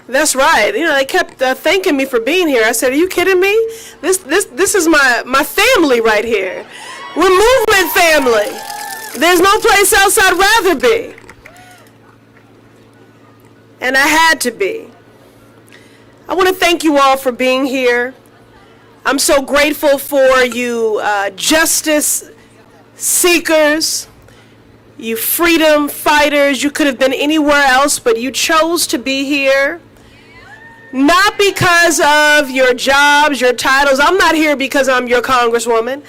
That's right. You know, they kept thanking me for being here. I said, "Are you kidding me? This is my family right here. We're movement family. There's no place else I'd rather be." And I had to be. I want to thank you all for being here. I'm so grateful for you justice seekers, you freedom fighters. You could have been anywhere else, but you chose to be here. Not because of your jobs, your titles. I'm not here because I'm your congresswoman.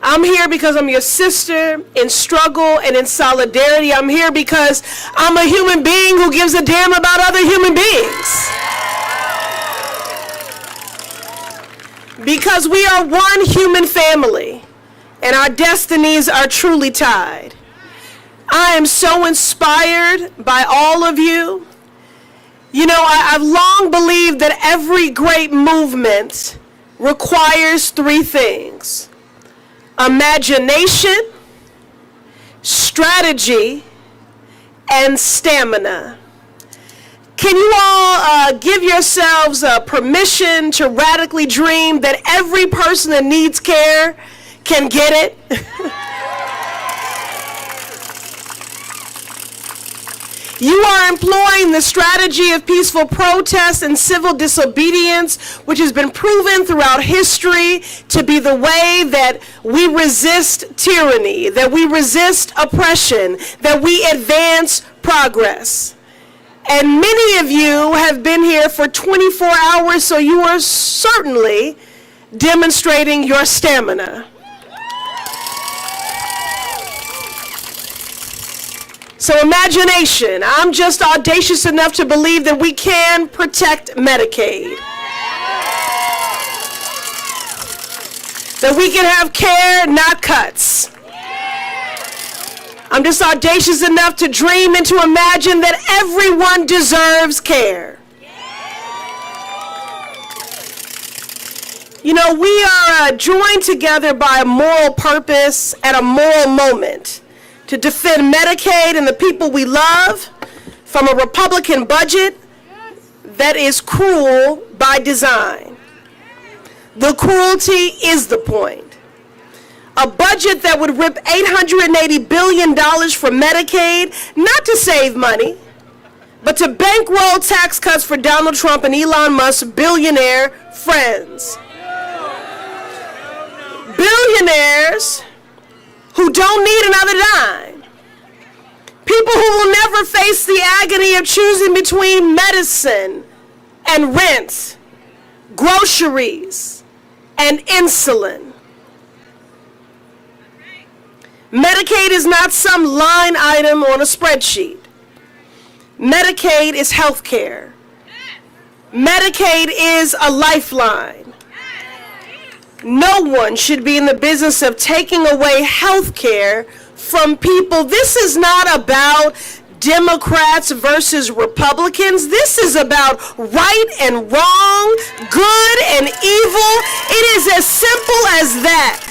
I'm here because I'm your sister in struggle and in solidarity. I'm here because I'm a human being who gives a damn about other human beings. Because we are one human family and our destinies are truly tied. I am so inspired by all of you. You know, I've long believed that every great movement requires three things: imagination, strategy, and stamina. Can you all give yourselves permission to radically dream that every person that needs care can get it? You are employing the strategy of peaceful protest and civil disobedience, which has been proven throughout history to be the way that we resist tyranny, that we resist oppression, that we advance progress. And many of you have been here for 24 hours, so you are certainly demonstrating your stamina. So imagination. I'm just audacious enough to believe that we can protect Medicaid. That we can have care, not cuts. I'm just audacious enough to dream and to imagine that everyone deserves care. You know, we are joined together by a moral purpose at a moral moment to defend Medicaid and the people we love from a Republican budget that is cruel by design. The cruelty is the point. A budget that would rip $880 billion from Medicaid, not to save money, but to bankroll tax cuts for Donald Trump and Elon Musk's billionaire friends. Billionaires who don't need another dime. People who will never face the agony of choosing between medicine and rent, groceries and insulin. Medicaid is not some line item on a spreadsheet. Medicaid is health care. Medicaid is a lifeline. No one should be in the business of taking away health care from people. This is not about Democrats versus Republicans. This is about right and wrong, good and evil. It is as simple as that.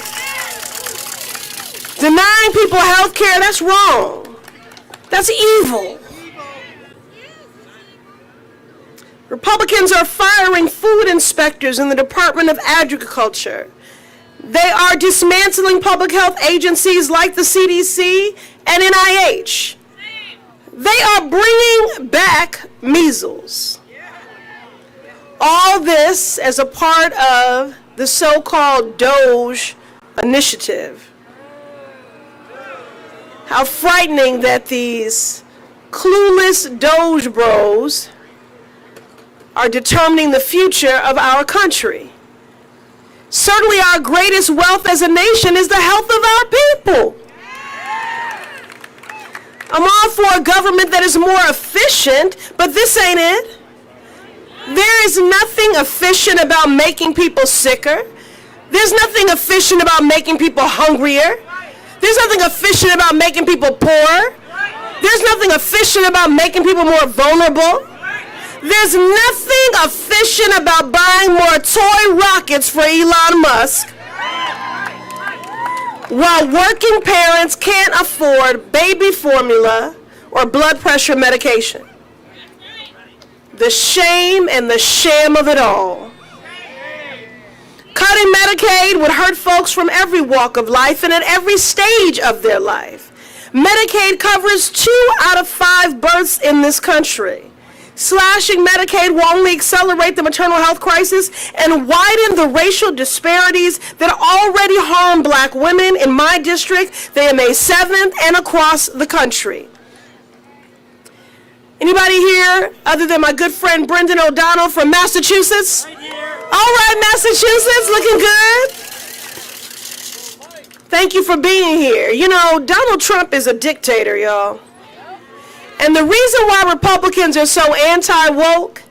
Denying people health care, that's wrong. That's evil. Republicans are firing food inspectors in the Department of Agriculture. They are dismantling public health agencies like the CDC and NIH. They are bringing back measles. All this as a part of the so-called DOGE initiative. How frightening that these clueless Doge bros are determining the future of our country. Certainly our greatest wealth as a nation is the health of our people. I'm all for a government that is more efficient, but this ain't it. There is nothing efficient about making people sicker. There's nothing efficient about making people hungrier. There's nothing efficient about making people poorer. There's nothing efficient about making people more vulnerable. There's nothing efficient about buying more toy rockets for Elon Musk while working parents can't afford baby formula or blood pressure medication. the shame and the sham of it all. Cutting Medicaid would hurt folks from every walk of life and at every stage of their life. Medicaid covers 2 out of 5 births in this country. Slashing Medicaid will only accelerate the maternal health crisis and widen the racial disparities that already harm black women in my district, the MA 7th, and across the country. Anybody here other than my good friend Brendan O'Donnell from Massachusetts? Right here. All right, Massachusetts, looking good. Thank you for being here. You know, Donald Trump is a dictator, y'all. And the reason why Republicans are so anti-woke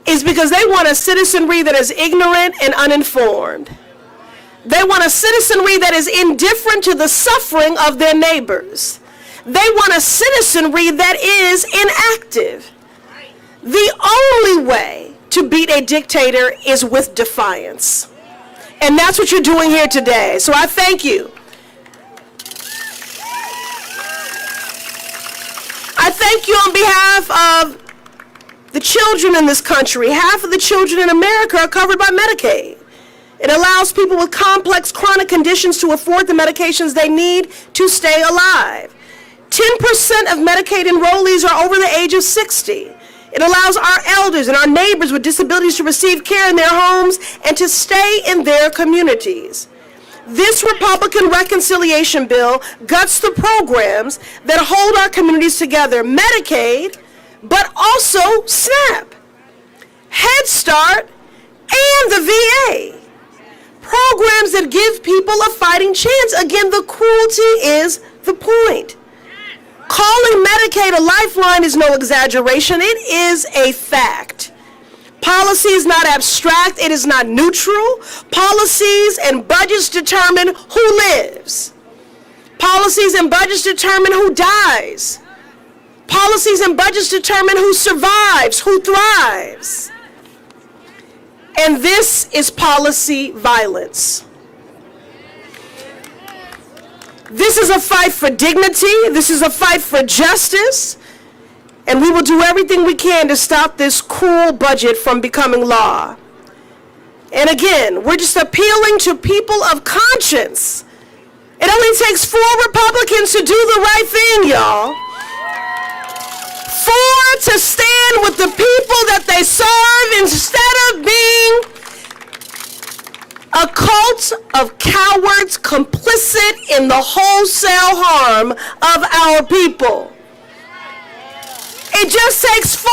is because they want a citizenry that is ignorant and uninformed. They want a citizenry that is indifferent to the suffering of their neighbors. They want a citizenry that is inactive. The only way to beat a dictator is with defiance. And that's what you're doing here today. So I thank you. I thank you on behalf of the children in this country. Half of the children in America are covered by Medicaid. It allows people with complex chronic conditions to afford the medications they need to stay alive. 10% of Medicaid enrollees are over the age of 60. It allows our elders and our neighbors with disabilities to receive care in their homes and to stay in their communities. This Republican reconciliation bill guts the programs that hold our communities together, Medicaid, but also SNAP, Head Start, and the VA. Programs that give people a fighting chance. Again, the cruelty is the point. Calling Medicaid a lifeline is no exaggeration. It is a fact. Policy is not abstract. It is not neutral. Policies and budgets determine who lives. Policies and budgets determine who dies. Policies and budgets determine who survives, who thrives. And this is policy violence. This is a fight for dignity. This is a fight for justice. And we will do everything we can to stop this cruel budget from becoming law. And again, we're just appealing to people of conscience. It only takes 4 Republicans to do the right thing, y'all. 4 to stand with the people that they serve instead of being a cult of cowards complicit in the wholesale harm of our people. It just takes 4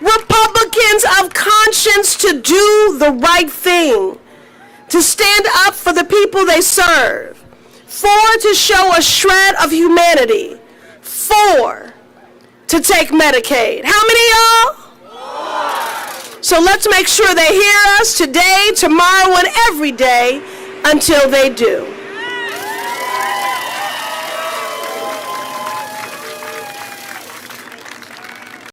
Republicans of conscience to do the right thing, to stand up for the people they serve. 4 to show a shred of humanity. 4 to take Medicaid. How many of y'all? So let's make sure they hear us today, tomorrow, and every day until they do.